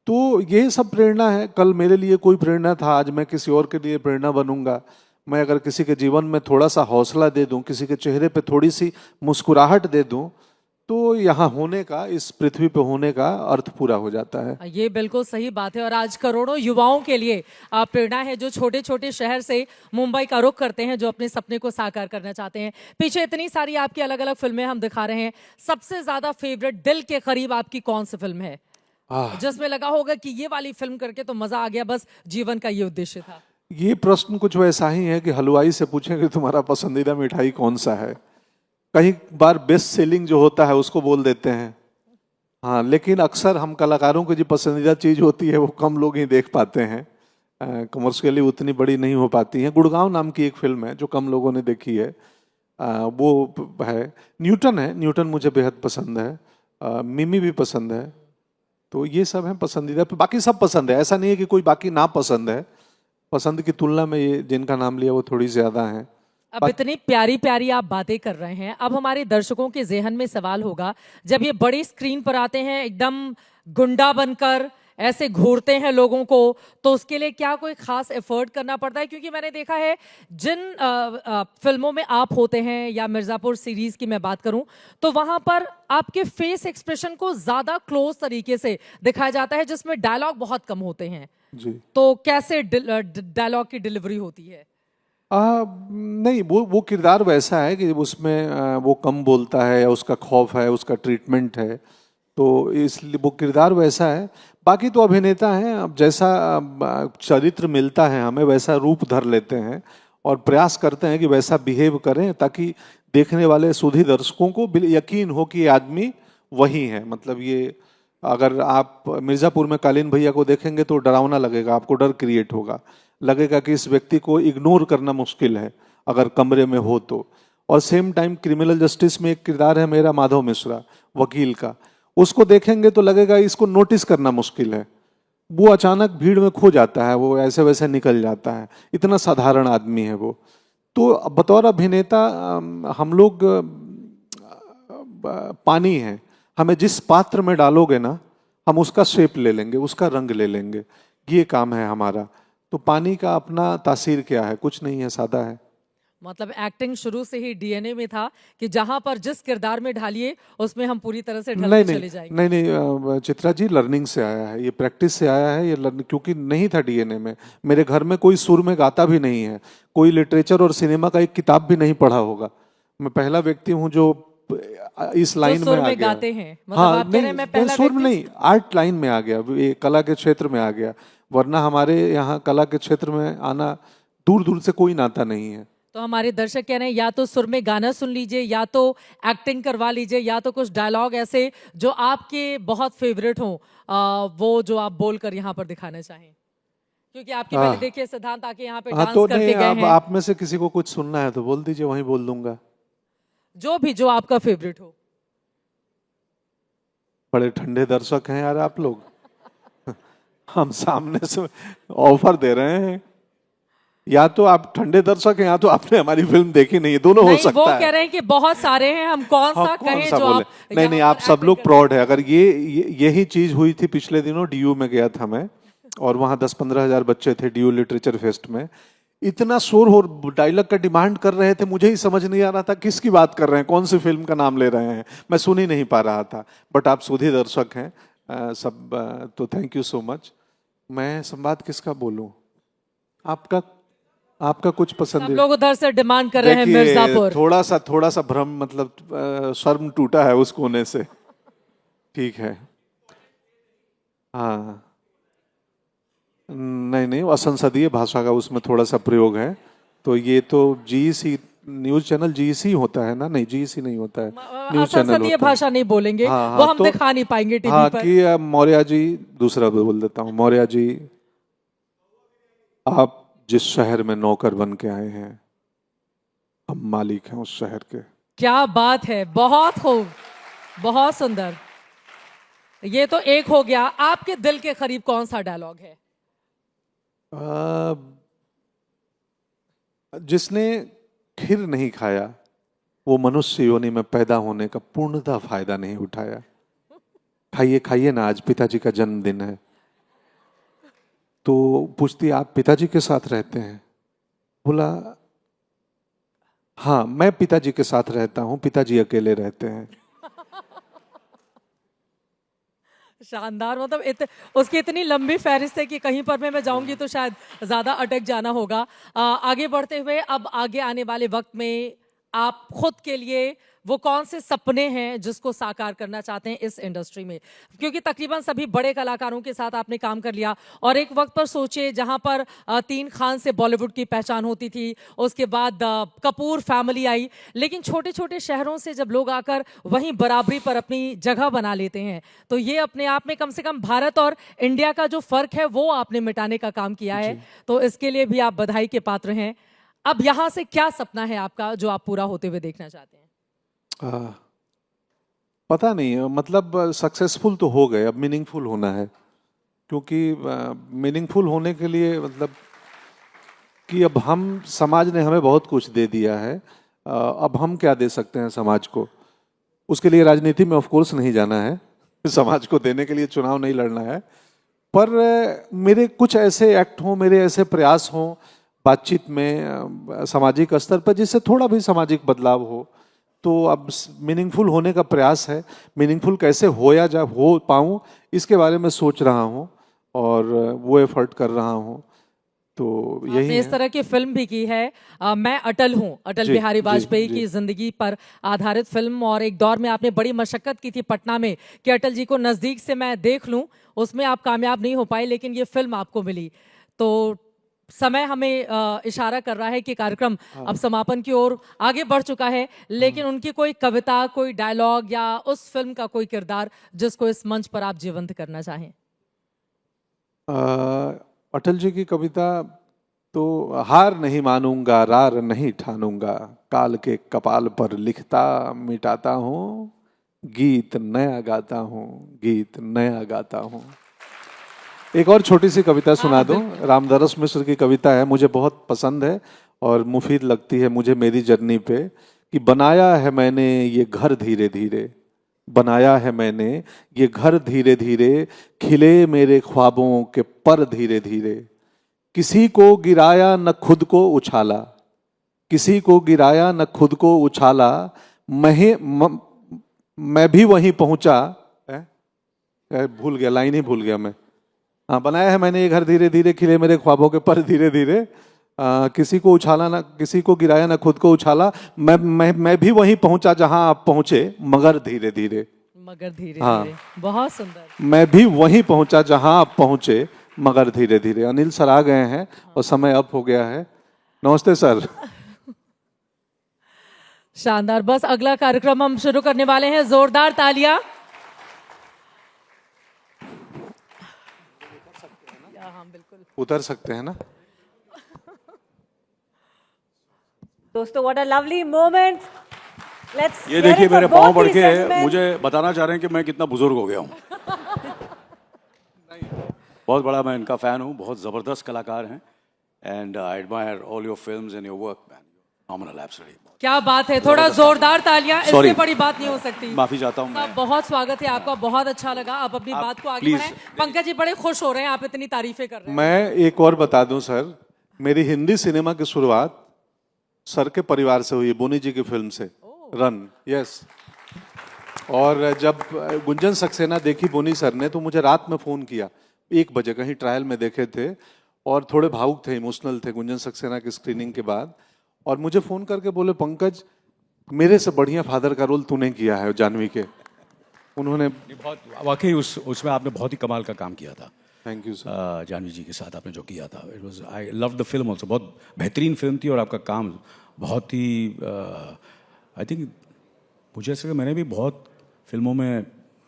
[SPEAKER 2] तो ये सब प्रेरणा है। कल मेरे लिए कोई प्रेरणा था, आज मैं किसी और के लिए प्रेरणा बनूंगा। मैं अगर किसी के जीवन में थोड़ा सा हौसला दे दूं, किसी के चेहरे पे थोड़ी सी मुस्कुराहट दे दूं, तो यहाँ होने का, इस पृथ्वी पे होने का अर्थ पूरा हो जाता है।
[SPEAKER 1] ये बिल्कुल सही बात है। और आज करोड़ों युवाओं के लिए प्रेरणा है, जो छोटे छोटे शहर से मुंबई का रुख करते हैं, जो अपने सपने को साकार करना चाहते हैं। पीछे इतनी सारी आपकी अलग अलग फिल्में हम दिखा रहे हैं, सबसे ज्यादा फेवरेट, दिल के करीब आपकी कौन सी फिल्म है जिसमें लगा होगा कि ये वाली फिल्म करके तो मजा आ गया, बस जीवन का ये उद्देश्य था?
[SPEAKER 2] ये प्रश्न कुछ वैसा ही है कि हलवाई से पूछें कि तुम्हारा पसंदीदा मिठाई कौन सा है। कई बार बेस्ट सेलिंग जो होता है उसको बोल देते हैं, हाँ, लेकिन अक्सर हम कलाकारों की जो पसंदीदा चीज होती है वो कम लोग ही देख पाते हैं, कमर्शियली उतनी बड़ी नहीं हो पाती है। गुड़गांव नाम की एक फिल्म है जो कम लोगों ने देखी है, वो है न्यूटन है। न्यूटन मुझे बेहद पसंद है, मिमी भी पसंद है। तो ये सब है पसंदीदा, बाकी सब पसंद है, ऐसा नहीं है कि कोई बाकी ना पसंद है। पसंद की तुलना में ये जिनका नाम लिया वो थोड़ी ज्यादा है।
[SPEAKER 1] अब इतनी प्यारी प्यारी आप बातें कर रहे हैं, अब हमारे दर्शकों के जेहन में सवाल होगा, जब ये बड़ी स्क्रीन पर आते हैं एकदम गुंडा बनकर ऐसे घूरते हैं लोगों को, तो उसके लिए क्या कोई खास एफर्ट करना पड़ता है? क्योंकि मैंने देखा है जिन फिल्मों में आप होते हैं, या मिर्जापुर सीरीज की मैं बात करूं, तो वहां पर आपके फेस एक्सप्रेशन को ज्यादा क्लोज तरीके से दिखाया जाता है, जिसमें डायलॉग बहुत कम होते हैं
[SPEAKER 2] जी।
[SPEAKER 1] तो कैसे डायलॉग की डिलीवरी होती है?
[SPEAKER 2] नहीं, वो किरदार वैसा है कि उसमें वो कम बोलता है, या उसका खौफ है, उसका ट्रीटमेंट है, तो इसलिए वो किरदार वैसा है। बाकी तो अभिनेता हैं, अब जैसा चरित्र मिलता है हमें वैसा रूप धर लेते हैं, और प्रयास करते हैं कि वैसा बिहेव करें ताकि देखने वाले सुधी दर्शकों को यकीन हो कि ये आदमी वही है। मतलब ये, अगर आप मिर्जापुर में कालीन भैया को देखेंगे तो डरावना लगेगा, आपको डर क्रिएट होगा, लगेगा कि इस व्यक्ति को इग्नोर करना मुश्किल है अगर कमरे में हो तो। और सेम टाइम क्रिमिनल जस्टिस में एक किरदार है मेरा माधव मिश्रा, वकील का, उसको देखेंगे तो लगेगा इसको नोटिस करना मुश्किल है, वो अचानक भीड़ में खो जाता है, वो ऐसे वैसे निकल जाता है, इतना साधारण आदमी है वो। तो बतौर अभिनेता हम लोग पानी है, हमें जिस पात्र में डालोगे ना, हम उसका शेप ले लेंगे, उसका रंग ले लेंगे, ये काम है हमारा। तो पानी का अपना तासीर क्या है? कुछ नहीं है, सादा है।
[SPEAKER 1] मतलब एक्टिंग शुरू से ही डीएनए में था कि जहां पर जिस किरदार में ढालिए उसमें हम पूरी तरह से ढलते चले जाएंगे।
[SPEAKER 2] नहीं, चित्रा जी, लर्निंग से आया है, ये प्रैक्टिस से आया है, ये लर्निंग, क्योंकि नहीं था डीएनए में। मेरे घर में कोई सुर में गाता भी नहीं है, कोई लिटरेचर और सिनेमा का एक किताब भी नहीं पढ़ा होगा। मैं पहला व्यक्ति हूँ जो इस लाइन में आ गया।
[SPEAKER 1] गाते हैं, मतलब
[SPEAKER 2] हाँ,
[SPEAKER 1] आप कह रहे हैं मैं पहला
[SPEAKER 2] सुर में
[SPEAKER 1] व्यक्ति?
[SPEAKER 2] नहीं, आर्ट लाइन में आ गया, ये कला के क्षेत्र में आ गया, वरना हमारे यहाँ कला के क्षेत्र में आना दूर दूर से कोई नाता नहीं है।
[SPEAKER 1] तो हमारे दर्शक कह रहे हैं या तो सुर में गाना सुन लीजिए, या तो एक्टिंग करवा लीजिए, या तो कुछ डायलॉग ऐसे जो आपके बहुत फेवरेट हो, वो जो आप बोलकर यहाँ पर दिखाना चाहें। क्योंकि आपके मैंने देखिए सिद्धांत आके यहाँ पे डांस
[SPEAKER 2] तो
[SPEAKER 1] करके
[SPEAKER 2] नहीं,
[SPEAKER 1] गए
[SPEAKER 2] अब
[SPEAKER 1] हैं।
[SPEAKER 2] आप में से किसी को कुछ सुनना है तो बोल दीजिए, वहीं बोल दूंगा।
[SPEAKER 1] जो आपका फेवरेट हो।
[SPEAKER 2] बड़े ठंडे दर्शक हैं यार आप लोग। हम सामने से ऑफर दे रहे हैं, या तो आप ठंडे दर्शक हैं या तो आपने हमारी फिल्म देखी नहीं है, दोनों हो सकता
[SPEAKER 1] वो
[SPEAKER 2] है।
[SPEAKER 1] कह रहे हैं कि बहुत सारे हैं, हम कौन सा कहें जो आप
[SPEAKER 2] नहीं, आप सब लोग प्राउड है। अगर यही चीज हुई थी पिछले दिनों, डीयू में गया था मैं, और वहां 10-15 हजार बच्चे थे डीयू लिटरेचर फेस्ट में, इतना शोर हो, डायलॉग का डिमांड कर रहे थे, मुझे ही समझ नहीं आ रहा था किसकी बात कर रहे हैं, कौन सी फिल्म का नाम ले रहे हैं, मैं सुन ही नहीं पा रहा था। बट आप सुधी दर्शक हैं सब, तो थैंक यू सो मच। मैं संवाद किसका बोलूं? आपका कुछ पसंद?
[SPEAKER 1] सब लोग उधर से डिमांड कर रहे हैं मिर्जापुर।
[SPEAKER 2] थोड़ा सा भ्रम, मतलब शर्म टूटा है उस कोने से। ठीक है, हाँ, नहीं, असंसदीय भाषा का उसमें थोड़ा सा प्रयोग है। तो ये तो जीईसी न्यूज चैनल, जीईसी होता है ना? नहीं, जीईसी नहीं होता है, न्यूज चैनल होता है।
[SPEAKER 1] भाषा नहीं बोलेंगे,
[SPEAKER 2] हाँ,
[SPEAKER 1] वो हम
[SPEAKER 2] तो,
[SPEAKER 1] दिखा नहीं पाएंगे टीवी
[SPEAKER 2] हाँ,
[SPEAKER 1] पर।
[SPEAKER 2] कि मौर्य जी, दूसरा बोल देता हूँ, मौर्य जी, आप जिस शहर में नौकर बन के आए हैं, हम मालिक हैं उस शहर के।
[SPEAKER 1] क्या बात है, बहुत खूब, बहुत सुंदर। ये तो एक हो गया। आपके दिल के करीब कौन सा डायलॉग है?
[SPEAKER 2] जिसने खीर नहीं खाया वो मनुष्य योनि में पैदा होने का पूर्णतः फायदा नहीं उठाया। खाइए खाइए ना, आज पिताजी का जन्मदिन है। तो पूछती आप पिताजी के साथ रहते हैं? बोला हाँ मैं पिताजी के साथ रहता हूं, पिताजी अकेले रहते हैं।
[SPEAKER 1] शानदार। मतलब उसकी इतनी लंबी फहरिस्त है कि कहीं पर मैं जाऊंगी तो शायद ज्यादा अटक जाना होगा। आगे बढ़ते हुए, अब आगे आने वाले वक्त में आप खुद के लिए वो कौन से सपने हैं जिसको साकार करना चाहते हैं इस इंडस्ट्री में? क्योंकि तकरीबन सभी बड़े कलाकारों के साथ आपने काम कर लिया, और एक वक्त पर सोचिए जहां पर 3 खान से बॉलीवुड की पहचान होती थी, उसके बाद कपूर फैमिली आई, लेकिन छोटे छोटे शहरों से जब लोग आकर वहीं बराबरी पर अपनी जगह बना लेते हैं, तो ये अपने आप में कम से कम भारत और इंडिया का जो फर्क है वो आपने मिटाने का काम किया है। तो इसके लिए भी आप बधाई के पात्र हैं। अब यहां से क्या सपना है आपका जो आप पूरा होते हुए देखना चाहते हैं?
[SPEAKER 2] पता नहीं, मतलब सक्सेसफुल तो हो गए, अब मीनिंगफुल होना है। क्योंकि मीनिंगफुल होने के लिए मतलब कि अब हम, समाज ने हमें बहुत कुछ दे दिया है, अब हम क्या दे सकते हैं समाज को? उसके लिए राजनीति में ऑफ कोर्स नहीं जाना है, समाज को देने के लिए चुनाव नहीं लड़ना है। पर मेरे कुछ ऐसे एक्ट हों, मेरे ऐसे प्रयास हों बातचीत में सामाजिक स्तर पर, जिससे थोड़ा भी सामाजिक बदलाव हो। तो अब मीनिंगफुल होने का प्रयास है। मीनिंगफुल कैसे हो पाऊँ इसके बारे में सोच रहा हूँ और वो एफर्ट कर रहा हूँ। तो यही
[SPEAKER 1] आपने इस तरह की फिल्म भी की है, मैं अटल हूँ, अटल बिहारी वाजपेयी की जिंदगी पर आधारित फिल्म, और एक दौर में आपने बड़ी मशक्कत की थी पटना में कि अटल जी को नजदीक से मैं देख लूं। उसमें आप कामयाब नहीं हो पाए, लेकिन ये फिल्म आपको मिली। तो समय हमें इशारा कर रहा है कि कार्यक्रम अब समापन की ओर आगे बढ़ चुका है, लेकिन उनकी कोई कविता, कोई डायलॉग या उस फिल्म का कोई किरदार जिसको इस मंच पर आप जीवंत करना चाहें?
[SPEAKER 2] अटल जी की कविता तो, हार नहीं मानूंगा, रार नहीं ठानूंगा, काल के कपाल पर लिखता मिटाता हूँ, गीत नया गाता हूँ, गीत नया गाता हूँ। एक और छोटी सी कविता सुना दूं। रामदरस मिश्र की कविता है, मुझे बहुत पसंद है और मुफीद लगती है मुझे मेरी जर्नी पे, कि बनाया है मैंने ये घर धीरे धीरे, बनाया है मैंने ये घर धीरे धीरे, खिले मेरे ख्वाबों के पर धीरे धीरे, किसी को गिराया न खुद को उछाला, किसी को गिराया न खुद को उछाला, मैं भी वहीं पहुंचा। भूल गया, लाइन ही भूल गया मैं। हाँ, बनाया है मैंने ये घर धीरे धीरे, खिले मेरे ख्वाबों के पर धीरे धीरे, किसी को उछाला ना, किसी को गिराया ना खुद को उछाला, मैं भी वहीं पहुंचा जहां आप पहुंचे, मगर धीरे धीरे।
[SPEAKER 1] मगर धीरे
[SPEAKER 2] हाँ,
[SPEAKER 1] धीरे, बहुत सुंदर।
[SPEAKER 2] मैं भी वहीं पहुंचा जहां आप पहुंचे, मगर धीरे धीरे। अनिल सर आ गए हैं और समय अप हो गया है। नमस्ते सर।
[SPEAKER 1] शानदार। बस अगला कार्यक्रम हम शुरू करने वाले हैं, जोरदार तालियां।
[SPEAKER 2] उतर सकते हैं ना
[SPEAKER 3] दोस्तों? What a lovely moment. Let's,
[SPEAKER 4] ये देखिए मेरे पाँव बढ़ के मुझे बताना चाह रहे हैं कि मैं कितना बुजुर्ग हो गया हूँ। बहुत बड़ा मैं इनका फैन हूँ, बहुत जबरदस्त कलाकार हैं, and I admire all your films and your work man, nominal absolutely.
[SPEAKER 1] क्या बात है, थोड़ा जोरदार तालियां, इससे बड़ी बात नहीं हो सकती।
[SPEAKER 4] माफी चाहता हूँ मैं।
[SPEAKER 1] बहुत स्वागत है आपका, बहुत अच्छा लगा। आप अपनी बात को आगे बढ़ाएं। पंकज जी बड़े खुश हो रहे हैं, आप इतनी तारीफें कर रहे हैं।
[SPEAKER 2] मैं एक और बता दूं सर, मेरी हिंदी सिनेमा की शुरुआत सर के परिवार से हुई, बोनी जी की फिल्म से, रन। यस। और जब गुंजन सक्सेना देखी बोनी सर ने, तो मुझे रात में फोन किया 1 बजे, कहीं ट्रायल में देखे थे और थोड़े भावुक थे, इमोशनल थे गुंजन सक्सेना की स्क्रीनिंग के बाद, और मुझे फोन करके बोले पंकज मेरे से बढ़िया फादर का रोल तूने किया है जानवी के। उन्होंने
[SPEAKER 4] बहुत वाकई उसमें आपने बहुत ही कमाल का काम किया था।
[SPEAKER 2] Thank you sir.
[SPEAKER 4] Janhvi ji के साथ आपने जो किया था, it was, I love the film also. बहुत बेहतरीन फिल्म थी और आपका काम बहुत ही, आई थिंक मुझे ऐसा मैंने भी बहुत फिल्मों में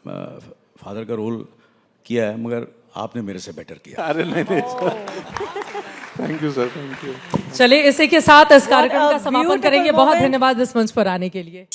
[SPEAKER 4] फादर का रोल किया है, मगर आपने मेरे से बेटर किया।
[SPEAKER 2] अरे नहीं thank you sir, thank you.
[SPEAKER 1] चलिए इसी के साथ इस कार्यक्रम
[SPEAKER 3] a
[SPEAKER 1] का समापन
[SPEAKER 3] beautiful
[SPEAKER 1] करेंगे। बहुत
[SPEAKER 3] moment.
[SPEAKER 1] धन्यवाद इस मंच पर आने के लिए।